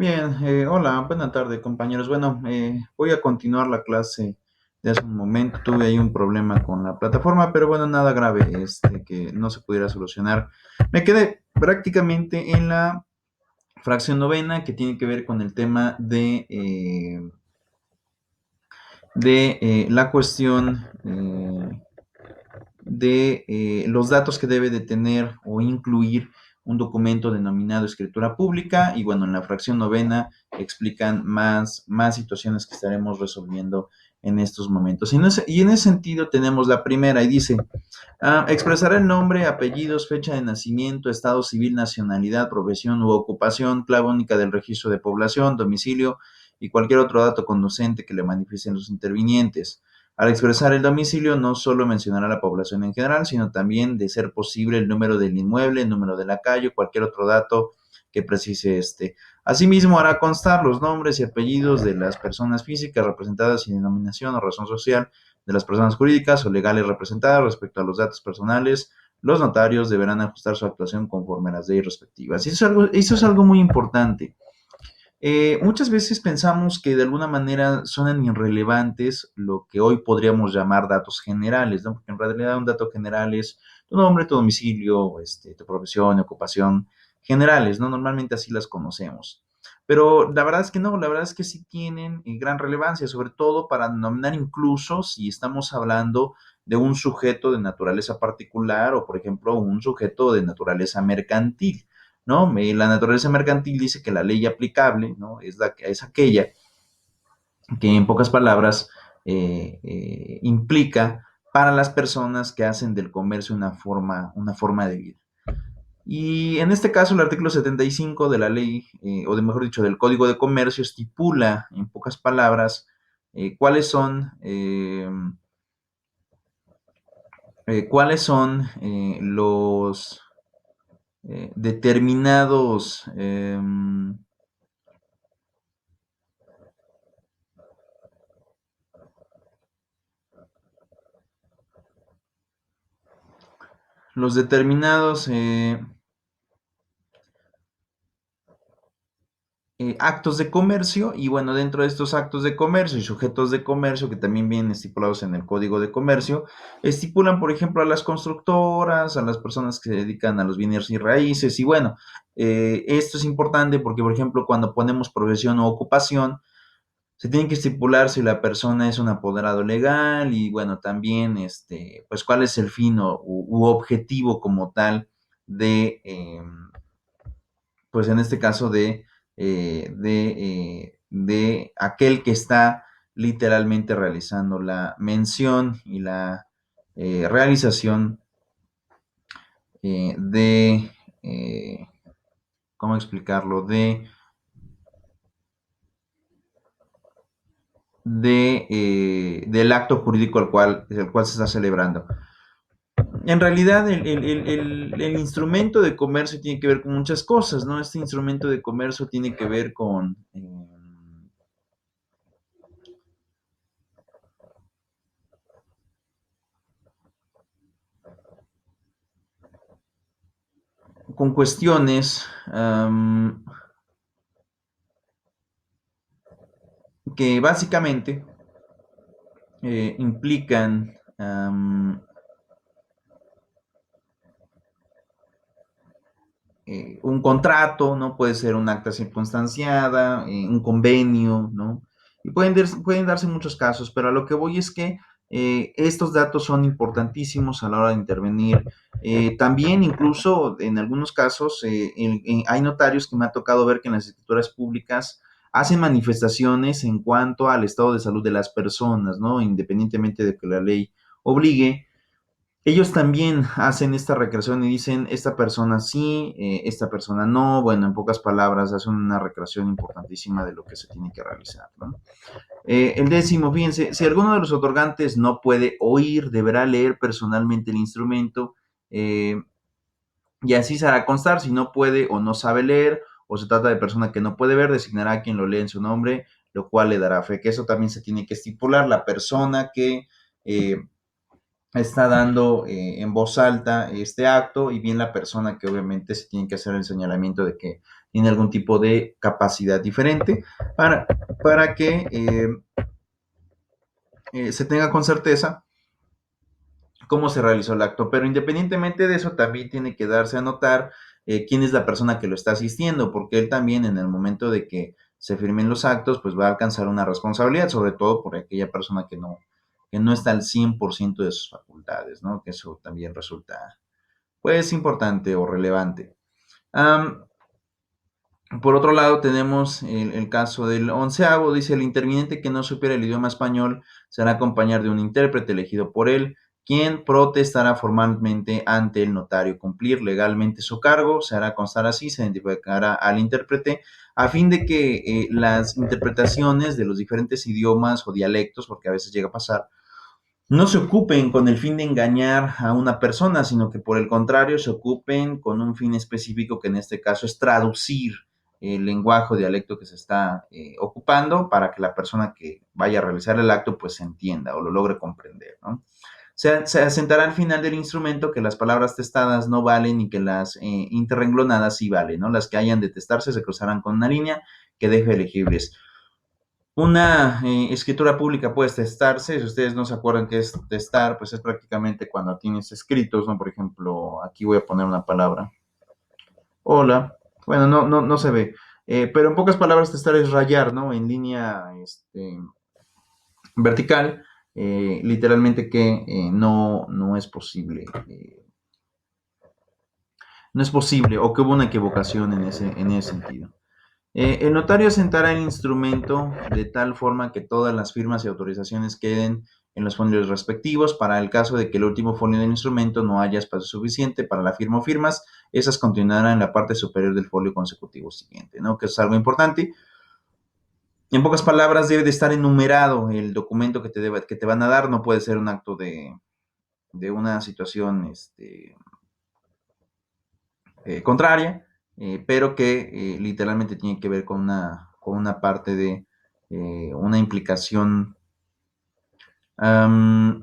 Bien, hola, buena tarde compañeros. Bueno, voy a continuar la clase de hace un momento. Tuve ahí un problema con la plataforma, pero bueno, nada grave, que no se pudiera solucionar. Me quedé prácticamente en la fracción novena que tiene que ver con el tema de la cuestión de los datos que debe de tener o incluir un documento denominado escritura pública y bueno, en la fracción novena explican más situaciones que estaremos resolviendo en estos momentos. Y en ese sentido tenemos la primera y dice, expresar el nombre, apellidos, fecha de nacimiento, estado civil, nacionalidad, profesión u ocupación, clave única del registro de población, domicilio y cualquier otro dato conducente que le manifiesten los intervinientes. Al expresar el domicilio, no solo mencionará la población en general, sino también, de ser posible, el número del inmueble, el número de la calle o cualquier otro dato que precise este. Asimismo, hará constar los nombres y apellidos de las personas físicas representadas sin denominación o razón social, de las personas jurídicas o legales representadas respecto a los datos personales. Los notarios deberán ajustar su actuación conforme a las leyes respectivas. Y eso es algo muy importante. Muchas veces pensamos que de alguna manera son irrelevantes lo que hoy podríamos llamar datos generales, ¿no? Porque en realidad un dato general es tu nombre, tu domicilio, tu profesión, ocupación, generales, ¿no? Normalmente así las conocemos. Pero la verdad es que no, la verdad es que sí tienen gran relevancia, sobre todo para denominar incluso si estamos hablando de un sujeto de naturaleza particular o, por ejemplo, un sujeto de naturaleza mercantil. ¿No? La naturaleza mercantil dice que la ley aplicable, ¿no? Es aquella que, en pocas palabras, implica para las personas que hacen del comercio una forma de vida. Y en este caso, el artículo 75 de la ley, o de mejor dicho, del Código de Comercio, estipula, en pocas palabras, cuáles son los determinados los determinados actos de comercio. Y bueno, dentro de estos actos de comercio y sujetos de comercio que también vienen estipulados en el Código de Comercio, estipulan, por ejemplo, a las constructoras, a las personas que se dedican a los bienes y raíces. Y bueno, esto es importante porque, por ejemplo, cuando ponemos profesión o ocupación, se tiene que estipular si la persona es un apoderado legal y bueno, también pues cuál es el fin u objetivo como tal de, pues en este caso de aquel que está literalmente realizando la mención y la realización de, ¿cómo explicarlo? Del acto jurídico el cual se está celebrando. En realidad, el instrumento de comercio tiene que ver con muchas cosas, ¿no? Este instrumento de comercio tiene que ver con cuestiones que básicamente implican un contrato, ¿no? Puede ser un acta circunstanciada, un convenio, ¿no? Y pueden darse muchos casos, pero a lo que voy es que estos datos son importantísimos a la hora de intervenir. También, incluso en algunos casos, hay notarios que me ha tocado ver que en las escrituras públicas hacen manifestaciones en cuanto al estado de salud de las personas, ¿no? Independientemente de que la ley obligue, ellos también hacen esta recreación y dicen, esta persona sí, esta persona no. Bueno, en pocas palabras, hacen una recreación importantísima de lo que se tiene que realizar, ¿no? El décimo, fíjense, si alguno de los otorgantes no puede oír, deberá leer personalmente el instrumento, y así se hará constar. Si no puede o no sabe leer, o se trata de persona que no puede ver, designará a quien lo lee en su nombre, lo cual le dará fe. Que eso también se tiene que estipular. La persona que está dando en voz alta este acto, y bien la persona que obviamente se tiene que hacer el señalamiento tiene algún tipo de capacidad diferente para que se tenga con certeza cómo se realizó el acto. Pero independientemente de eso, también tiene que darse a notar quién es la persona que lo está asistiendo, porque él también en el momento de que se firmen los actos, pues va a alcanzar una responsabilidad, sobre todo por aquella persona que no está al 100% de sus facultades, ¿no? Que eso también resulta, pues, importante o relevante. Um, por otro lado, tenemos el caso del onceavo, dice el interviniente que no supiera el idioma español será acompañar de un intérprete elegido por él, quien protestará formalmente ante el notario. Cumplir legalmente su cargo, se hará constar así, se identificará al intérprete a fin de que las interpretaciones de los diferentes idiomas o dialectos, porque a veces llega a pasar, no se ocupen con el fin de engañar a una persona, sino que por el contrario se ocupen con un fin específico, que en este caso es traducir el lenguaje o dialecto que se está ocupando para que la persona que vaya a realizar el acto pues se entienda o lo logre comprender, ¿no? Se asentará al final del instrumento que las palabras testadas no valen y que las interrenglonadas sí valen, ¿no? Las que hayan de testarse se cruzarán con una línea que deje elegibles. Una escritura pública puede testarse, si ustedes no se acuerdan qué es testar, pues es prácticamente cuando tienes escritos, ¿no? Por ejemplo, aquí voy a poner una palabra. Hola. Bueno, no se ve. Pero en pocas palabras, testar es rayar, ¿no? En línea vertical, literalmente que no es posible. No es posible, o que hubo una equivocación en ese sentido. El notario asentará el instrumento de tal forma que todas las firmas y autorizaciones queden en los folios respectivos. Para el caso de que el último folio del instrumento no haya espacio suficiente para la firma o firmas, esas continuarán en la parte superior del folio consecutivo siguiente, ¿no? Que es algo importante. En pocas palabras, debe de estar enumerado el documento que te van a dar. No puede ser un acto de una situación contraria, pero que literalmente tiene que ver con una parte de una implicación, um,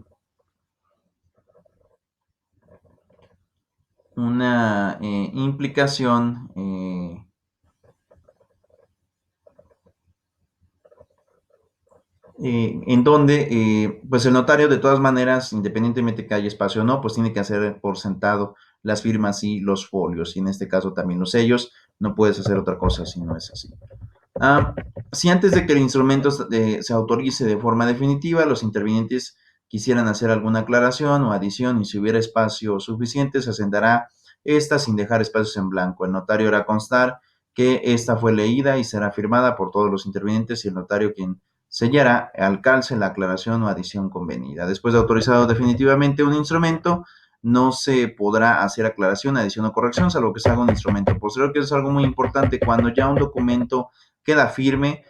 una implicación en donde pues el notario de todas maneras, independientemente que haya espacio o no, pues tiene que hacer por sentado las firmas y los folios, y en este caso también los sellos. No puedes hacer otra cosa si no es así. Ah, si antes de que el instrumento se autorice de forma definitiva, los intervinientes quisieran hacer alguna aclaración o adición y si hubiera espacio suficiente, se asentará esta sin dejar espacios en blanco. El notario hará constar que esta fue leída y será firmada por todos los intervinientes y el notario quien sellará al calce la aclaración o adición convenida. Después de autorizado definitivamente un instrumento, no se podrá hacer aclaración, adición o corrección, salvo que se haga un instrumento posterior, que es algo muy importante. Cuando ya un documento queda firme,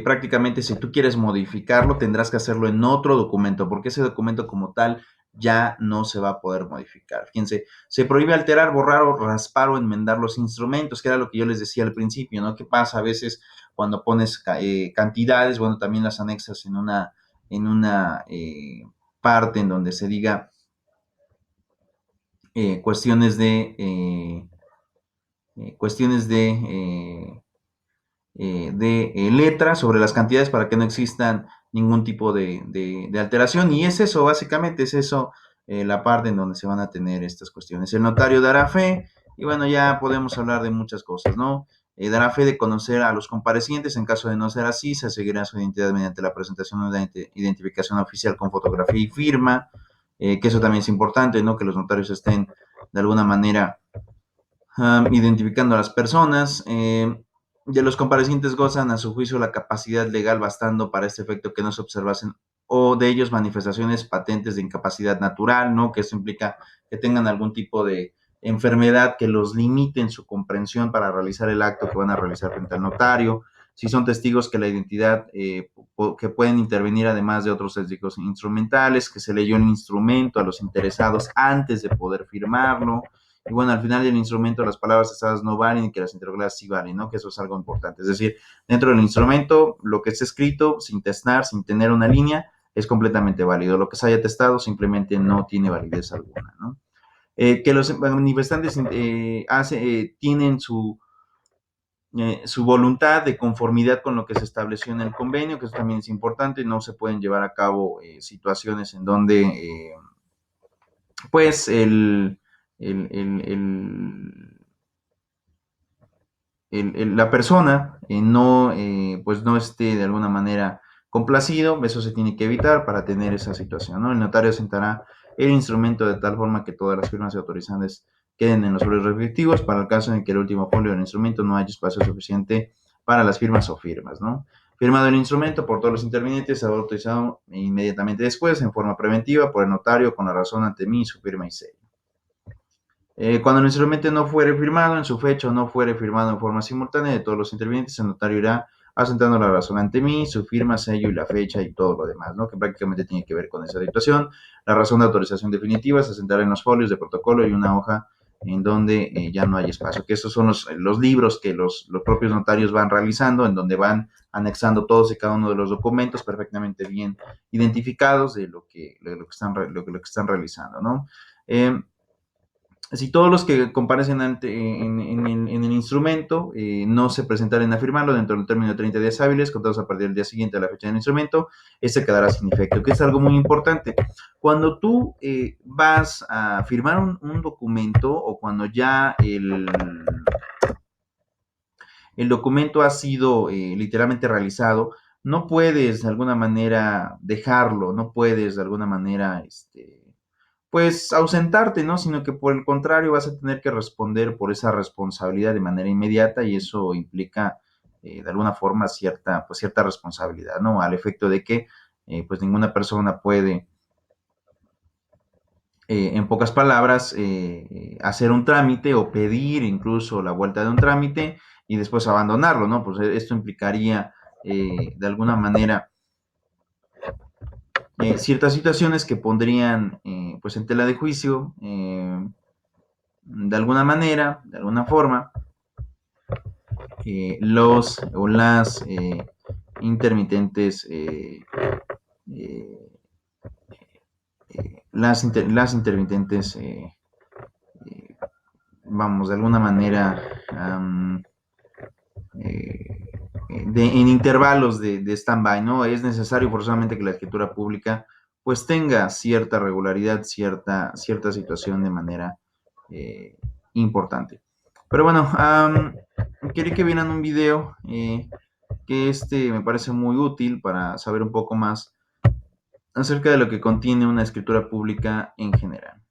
prácticamente si tú quieres modificarlo tendrás que hacerlo en otro documento, porque ese documento como tal ya no se va a poder modificar. Fíjense, se prohíbe alterar, borrar o raspar o enmendar los instrumentos, que era lo que yo les decía al principio, ¿no? ¿Qué pasa a veces cuando pones cantidades? Bueno, también las anexas en una parte en donde se diga cuestiones de letras sobre las cantidades para que no existan ningún tipo de alteración. Y es eso, básicamente es eso la parte en donde se van a tener estas cuestiones. El notario dará fe y bueno, ya podemos hablar de muchas cosas, ¿no? Dará fe de conocer a los comparecientes. En caso de no ser así, se seguirá su identidad mediante la presentación de una identificación oficial con fotografía y firma, que eso también es importante, ¿no? Que los notarios estén de alguna manera identificando a las personas. De los comparecientes gozan a su juicio la capacidad legal bastando para este efecto que no se observasen o de ellos manifestaciones patentes de incapacidad natural, ¿no? Que eso implica que tengan algún tipo de enfermedad que los limite en su comprensión para realizar el acto que van a realizar frente al notario. Si son testigos que la identidad, que pueden intervenir además de otros testigos instrumentales, que se leyó el instrumento a los interesados antes de poder firmarlo, y bueno, al final del instrumento las palabras cesadas no valen y que las interrogadas sí valen, ¿no? Que eso es algo importante. Es decir, dentro del instrumento, lo que está escrito, sin testar, sin tener una línea, es completamente válido. Lo que se haya testado simplemente no tiene validez alguna, ¿no? Que los manifestantes tienen su voluntad de conformidad con lo que se estableció en el convenio, que eso también es importante. No se pueden llevar a cabo situaciones en donde pues el, el, el, la persona pues no esté de alguna manera complacido. Eso se tiene que evitar para tener esa situación, ¿no? El notario sentará el instrumento de tal forma que todas las firmas autorizantes queden en los folios respectivos para el caso en que el último folio del instrumento no haya espacio suficiente para las firmas o firmas, ¿no? Firmado el instrumento por todos los intervinientes, será autorizado inmediatamente después, en forma preventiva, por el notario con la razón ante mí, su firma y sello. Cuando el instrumento no fuere firmado en su fecha o no fuere firmado en forma simultánea de todos los intervinientes, el notario irá asentando la razón ante mí, su firma, sello y la fecha y todo lo demás, ¿no? Que prácticamente tiene que ver con esa situación. La razón de autorización definitiva se asentará en los folios de protocolo y una hoja en donde ya no hay espacio, que estos son los libros que los propios notarios van realizando, en donde van anexando todos y cada uno de los documentos perfectamente bien identificados de lo que están realizando, ¿no? Si todos los que comparecen en el instrumento no se presentaren a firmarlo dentro del término de 30 días hábiles, contados a partir del día siguiente a la fecha del instrumento, este quedará sin efecto, que es algo muy importante. Cuando tú vas a firmar un documento o cuando ya el documento ha sido literalmente realizado, no puedes de alguna manera dejarlo, no puedes de alguna manera pues ausentarte, ¿no? Sino que por el contrario vas a tener que responder por esa responsabilidad de manera inmediata y eso implica de alguna forma pues cierta responsabilidad, ¿no? Al efecto de que pues ninguna persona puede, en pocas palabras, hacer un trámite o pedir incluso la vuelta de un trámite y después abandonarlo, ¿no? Pues esto implicaría de alguna manera ciertas situaciones que pondrían pues en tela de juicio de alguna manera, de alguna forma, los o las intermitentes, eh, las intermitentes, vamos, de alguna manera, eh, en intervalos de stand-by, ¿no? Es necesario forzosamente que la escritura pública pues tenga cierta regularidad, cierta situación de manera eh, importante. Pero bueno, quería que vieran un video que me parece muy útil para saber un poco más acerca de lo que contiene una escritura pública en general.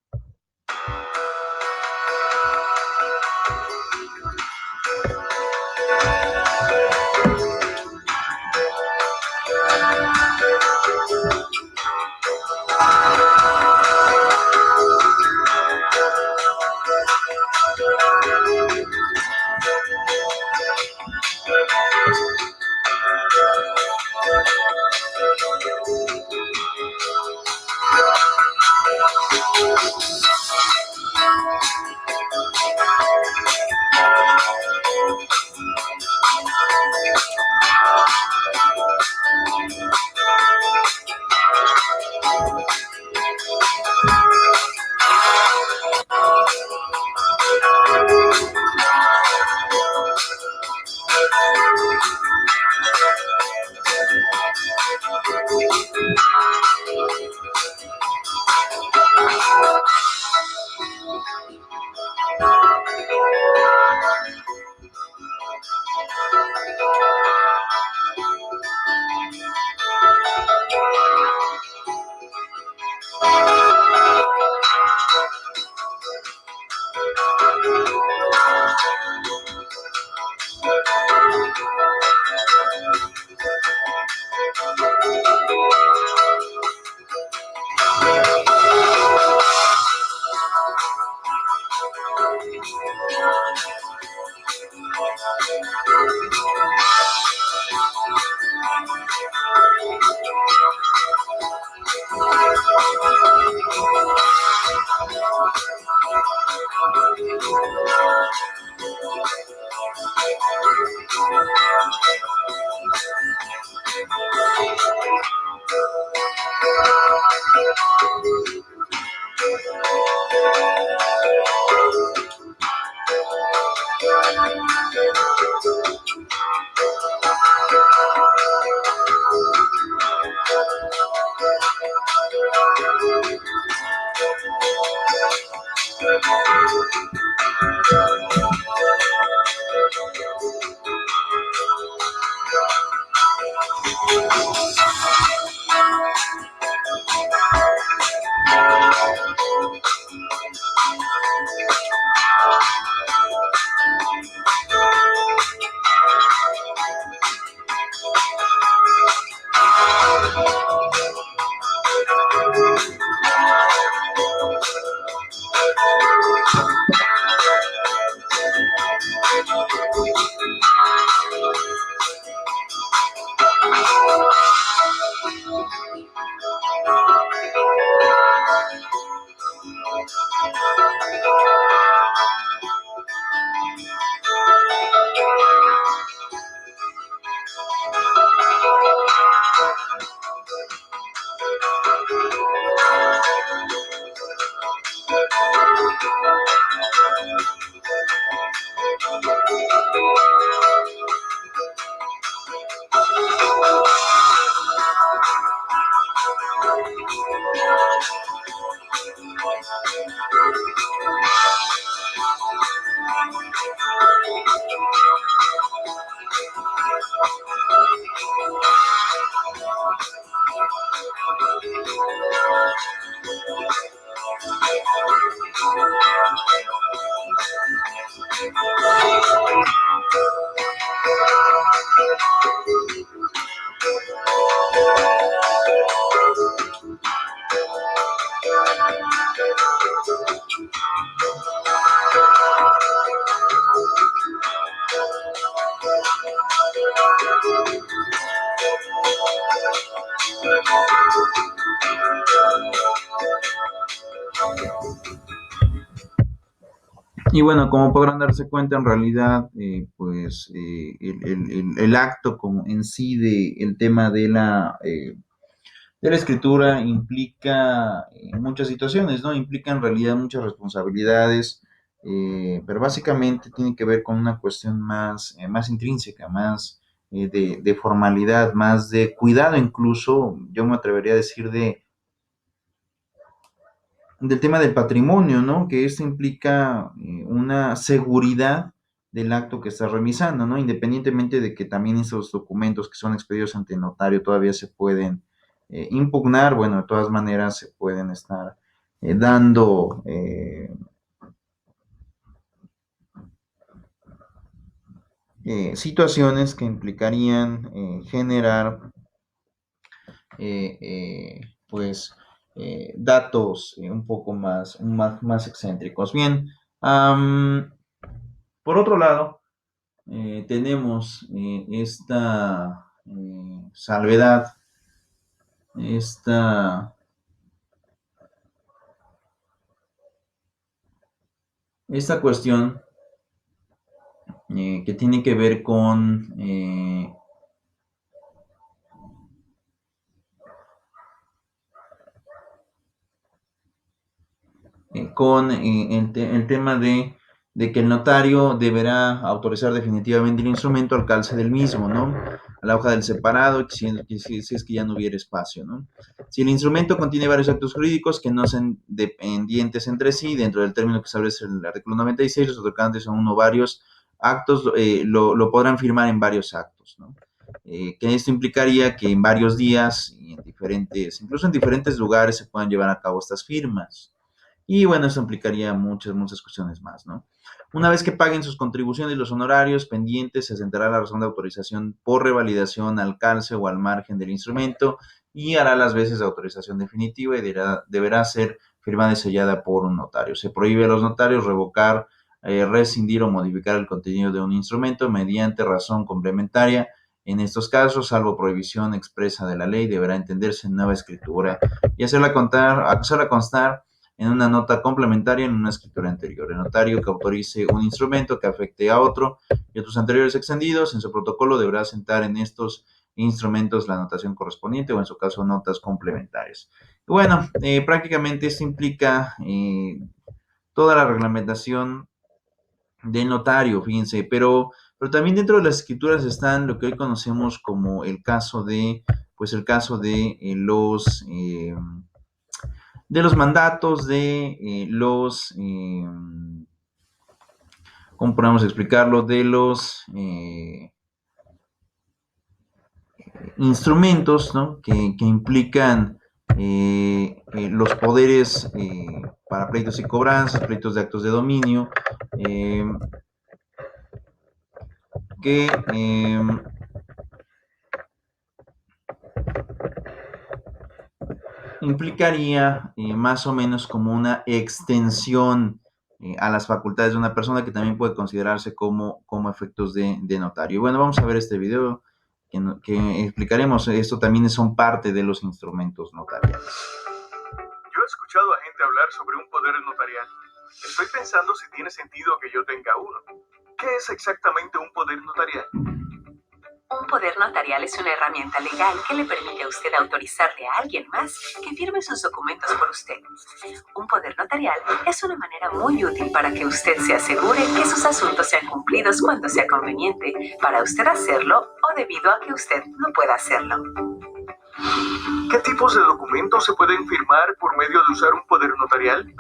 Y bueno, como podrán darse cuenta, en realidad, el acto como en sí de el tema de la escritura implica muchas situaciones, ¿no? Implica en realidad muchas responsabilidades, pero básicamente tiene que ver con una cuestión más intrínseca, más de formalidad, más de cuidado incluso, yo me atrevería a decir del tema del patrimonio, ¿no? Que esto implica una seguridad del acto que estás realizando, ¿no? Independientemente de que también esos documentos que son expedidos ante el notario todavía se pueden impugnar, bueno, de todas maneras se pueden estar dando situaciones que implicarían generar eh, eh, pues datos un poco más excéntricos. Bien, por otro lado, tenemos esta salvedad, esta, esta cuestión que tiene que ver con el tema de que el notario deberá autorizar definitivamente el instrumento al calce del mismo, ¿no? A la hoja del separado, si es que ya no hubiera espacio, ¿no? Si el instrumento contiene varios actos jurídicos que no sean dependientes entre sí, dentro del término que establece el artículo 96, los otorgantes son uno o varios actos, lo podrán firmar en varios actos, ¿no? Que esto implicaría que en varios días, y incluso en diferentes lugares, se puedan llevar a cabo estas firmas. Y bueno, eso implicaría muchas cuestiones más, ¿no? Una vez que paguen sus contribuciones y los honorarios pendientes, se sentará la razón de autorización por revalidación al calce o al margen del instrumento y hará las veces de autorización definitiva y deberá ser firmada y sellada por un notario. Se prohíbe a los notarios revocar, rescindir o modificar el contenido de un instrumento mediante razón complementaria. En estos casos, salvo prohibición expresa de la ley, deberá entenderse nueva escritura y hacerla constar en una nota complementaria en una escritura anterior. El notario que autorice un instrumento que afecte a otro y otros anteriores extendidos en su protocolo deberá sentar en estos instrumentos la anotación correspondiente o en su caso notas complementarias. Y bueno, prácticamente esto implica toda la reglamentación del notario, fíjense, pero también dentro de las escrituras están lo que hoy conocemos como el caso de, pues el caso de los mandatos, ¿cómo podemos explicarlo? De los instrumentos, ¿no? que implican los poderes para pleitos y cobranzas, pleitos de actos de dominio, eh, que implicaría más o menos como una extensión a las facultades de una persona que también puede considerarse como efectos de notario. Bueno, vamos a ver este video que explicaremos. Esto también son parte de los instrumentos notariales. Yo he escuchado a gente hablar sobre un poder notarial. Estoy pensando si tiene sentido que yo tenga uno. ¿Qué es exactamente un poder notarial? Un poder notarial es una herramienta legal que le permite a usted autorizarle a alguien más que firme sus documentos por usted. Un poder notarial es una manera muy útil para que usted se asegure que sus asuntos sean cumplidos cuando sea conveniente para usted hacerlo o debido a que usted no pueda hacerlo. ¿Qué tipos de documentos se pueden firmar por medio de usar un poder notarial?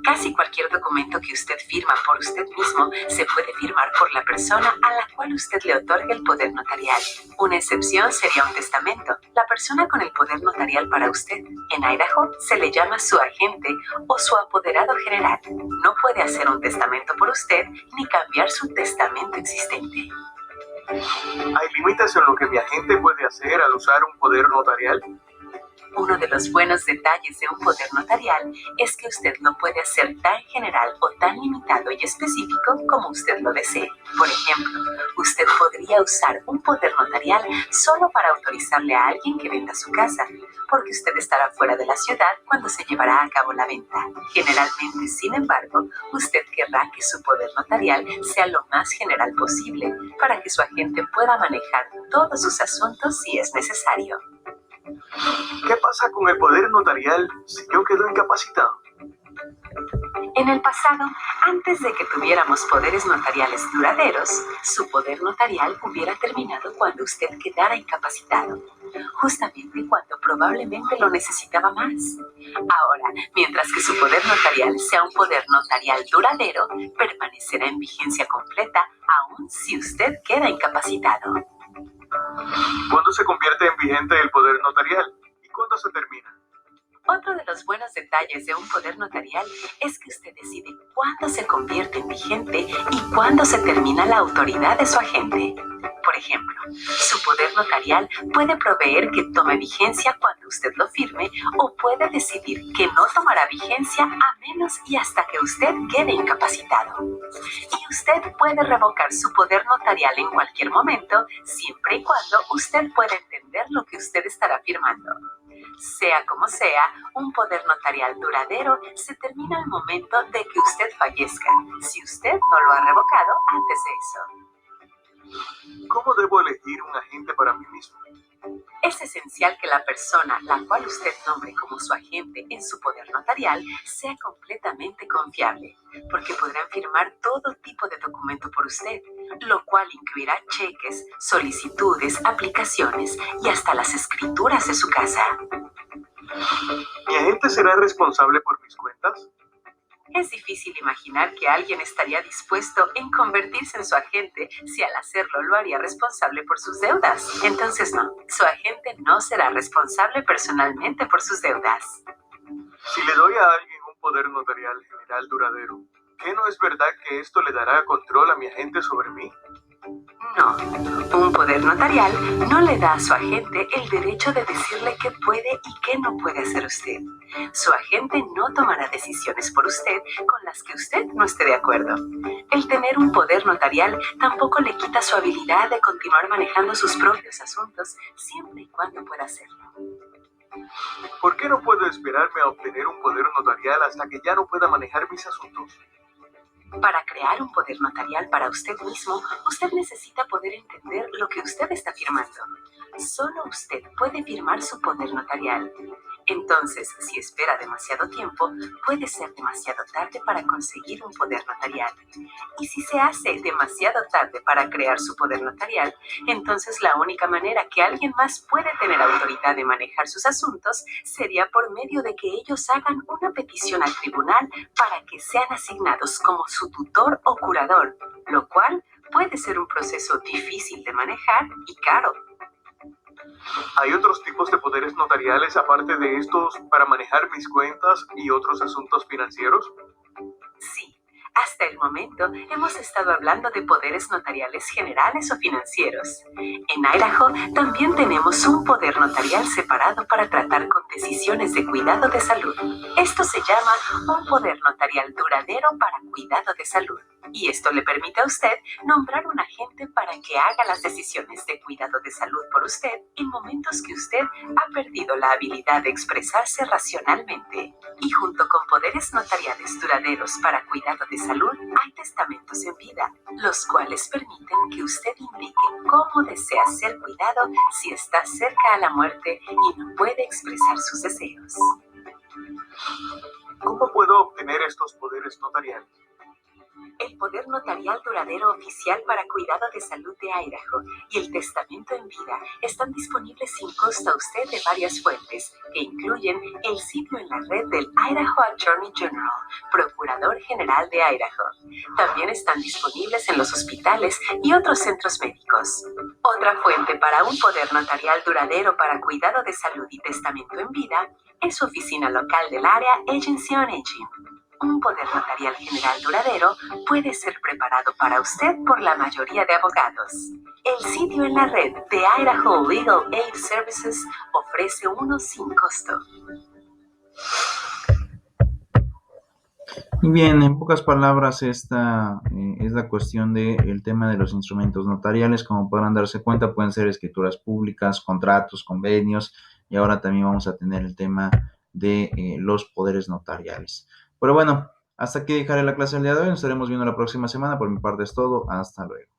Casi cualquier documento que usted firma por usted mismo se puede firmar por la persona a la cual usted le otorga el poder notarial. Una excepción sería un testamento. La persona con el poder notarial para usted en Idaho se le llama su agente o su apoderado general. No puede hacer un testamento por usted ni cambiar su testamento existente. ¿Hay límites en lo que mi agente puede hacer al usar un poder notarial? Uno de los buenos detalles de un poder notarial es que usted lo puede hacer tan general o tan limitado y específico como usted lo desee. Por ejemplo, usted podría usar un poder notarial solo para autorizarle a alguien que venda su casa, porque usted estará fuera de la ciudad cuando se llevará a cabo la venta. Generalmente, sin embargo, usted querrá que su poder notarial sea lo más general posible para que su agente pueda manejar todos sus asuntos si es necesario. ¿Qué pasa con el poder notarial si yo quedo incapacitado? En el pasado, antes de que tuviéramos poderes notariales duraderos, su poder notarial hubiera terminado cuando usted quedara incapacitado, justamente cuando probablemente lo necesitaba más. Ahora, mientras que su poder notarial sea un poder notarial duradero, permanecerá en vigencia completa aun si usted queda incapacitado. ¿Cuándo se convierte en vigente el poder notarial? ¿Y cuándo se termina? Otro de los buenos detalles de un poder notarial es que usted decide cuándo se convierte en vigente y cuándo se termina la autoridad de su agente. Por ejemplo, su poder notarial puede proveer que tome vigencia cuando usted lo firme o puede decidir que no tomará vigencia a menos y hasta que usted quede incapacitado. Y usted puede revocar su poder notarial en cualquier momento, siempre y cuando usted pueda entender lo que usted estará firmando. Sea como sea, un poder notarial duradero se termina al momento de que usted fallezca, si usted no lo ha revocado antes de eso. ¿Cómo debo elegir un agente para mí mismo? Es esencial que la persona, la cual usted nombre como su agente en su poder notarial, sea completamente confiable, porque podrán firmar todo tipo de documento por usted, lo cual incluirá cheques, solicitudes, aplicaciones y hasta las escrituras de su casa. ¿Mi agente será responsable por mis cuentas? Es difícil imaginar que alguien estaría dispuesto en convertirse en su agente si al hacerlo lo haría responsable por sus deudas. Entonces no, su agente no será responsable personalmente por sus deudas. Si le doy a alguien un poder notarial general duradero, ¿qué no es verdad que esto le dará control a mi agente sobre mí? No, un poder notarial no le da a su agente el derecho de decirle qué puede y qué no puede hacer usted. Su agente no tomará decisiones por usted con las que usted no esté de acuerdo. El tener un poder notarial tampoco le quita su habilidad de continuar manejando sus propios asuntos siempre y cuando pueda hacerlo. ¿Por qué no puedo esperarme a obtener un poder notarial hasta que ya no pueda manejar mis asuntos? Para crear un poder notarial para usted mismo, usted necesita poder entender lo que usted está firmando. Solo usted puede firmar su poder notarial. Entonces, si espera demasiado tiempo, puede ser demasiado tarde para conseguir un poder notarial. Y si se hace demasiado tarde para crear su poder notarial, entonces la única manera que alguien más puede tener autoridad de manejar sus asuntos sería por medio de que ellos hagan una petición al tribunal para que sean asignados como su tutor o curador, lo cual puede ser un proceso difícil de manejar y caro. ¿Hay otros tipos de poderes notariales aparte de estos para manejar mis cuentas y otros asuntos financieros? Sí, hasta el momento hemos estado hablando de poderes notariales generales o financieros. En Idaho también tenemos un poder notarial separado para tratar con decisiones de cuidado de salud. Esto se llama un poder notarial duradero para cuidado de salud. Y esto le permite a usted nombrar un agente para que haga las decisiones de cuidado de salud por usted en momentos que usted ha perdido la habilidad de expresarse racionalmente. Y junto con poderes notariales duraderos para cuidado de salud, hay testamentos en vida, los cuales permiten que usted indique cómo desea ser cuidado si está cerca a la muerte y no puede expresar sus deseos. ¿Cómo puedo obtener estos poderes notariales? El poder notarial duradero oficial para cuidado de salud de Idaho y el testamento en vida están disponibles sin costo a usted de varias fuentes, que incluyen el sitio en la red del Idaho Attorney General, Procurador General de Idaho. También están disponibles en los hospitales y otros centros médicos. Otra fuente para un poder notarial duradero para cuidado de salud y testamento en vida es su oficina local del área Agency on Aging. Un poder notarial general duradero puede ser preparado para usted por la mayoría de abogados. El sitio en la red de Idaho Legal Aid Services ofrece uno sin costo. Y bien, en pocas palabras, esta es la cuestión del tema de los instrumentos notariales. Como podrán darse cuenta, pueden ser escrituras públicas, contratos, convenios, y ahora también vamos a tener el tema de los poderes notariales. Pero bueno, hasta aquí dejaré la clase del día de hoy. Nos estaremos viendo la próxima semana. Por mi parte es todo. Hasta luego.